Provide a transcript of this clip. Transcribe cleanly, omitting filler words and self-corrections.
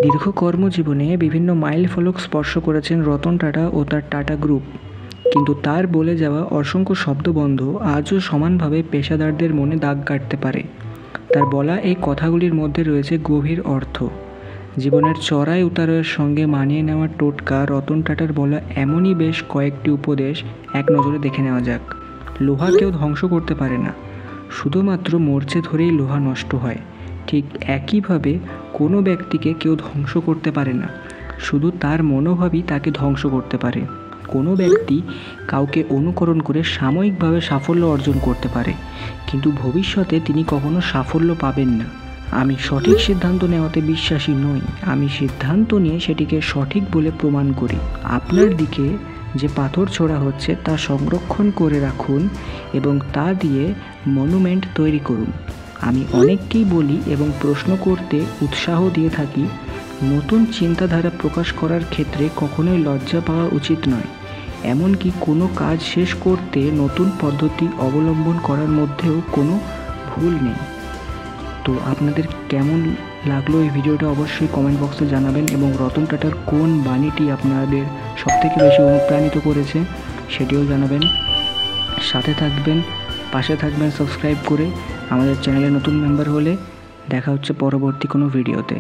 দীর্ঘ কর্মজীবনে বিভিন্ন মাইলফলক স্পর্শ করেছেন রতন টাটা ও তার টাটা গ্রুপ, কিন্তু তার বলে যাওয়া অসংখ্য শব্দবন্ধ আজও সমানভাবে পেশাদারদের মনে দাগ কাটতে পারে। তার বলা এই কথাগুলির মধ্যে রয়েছে গভীর অর্থ। জীবনের চড়াই উতারের সঙ্গে মানিয়ে নেওয়ার টোটকা রতন টাটার বলা এমনই বেশ কয়েকটি উপদেশ এক নজরে দেখে নেওয়া যাক। লোহা কেউ ধ্বংস করতে পারে না, শুধুমাত্র মরচে ধরেই লোহা নষ্ট হয়। ঠিক একইভাবে কোনো ব্যক্তিকে কেউ ধ্বংস করতে পারে না, শুধু তার মনোভাবই তাকে ধ্বংস করতে পারে। কোনো ব্যক্তি কাউকে অনুকরণ করে সাময়িকভাবে সাফল্য অর্জন করতে পারে, কিন্তু ভবিষ্যতে তিনি কখনো সাফল্য পাবেন না। আমি সঠিক সিদ্ধান্ত নেওয়াতে বিশ্বাসী নই, আমি সিদ্ধান্ত নিয়ে সেটিকে সঠিক বলে প্রমাণ করি। আপনার দিকে যে পাথর ছোড়া হচ্ছে তা সংরক্ষণ করে রাখুন এবং তা দিয়ে মনুমেন্ট তৈরি করুন। আমি অনেককেই বলি এবং প্রশ্ন করতে উৎসাহ দিয়ে থাকি, নতুন চিন্তাধারা প্রকাশ করার ক্ষেত্রে কখনোই লজ্জা পাওয়া উচিত নয়। এমনকি কোনো কাজ শেষ করতে নতুন পদ্ধতি অবলম্বন করার মধ্যেও কোনো ভুল নেই। তো আপনাদের কেমন লাগলো এই ভিডিওটা অবশ্যই কমেন্ট বক্সে জানাবেন, এবং রতন টাটার কোন বাণীটি আপনাদের সবথেকে বেশি অনুপ্রাণিত করেছে সেটিও জানাবেন। সাথে থাকবেন, পাশে থাকবেন সাবস্ক্রাইব করে। আমাদের চ্যানেলে নতুন মেম্বার হলে দেখা হচ্ছে পরবর্তী কোনো ভিডিওতে।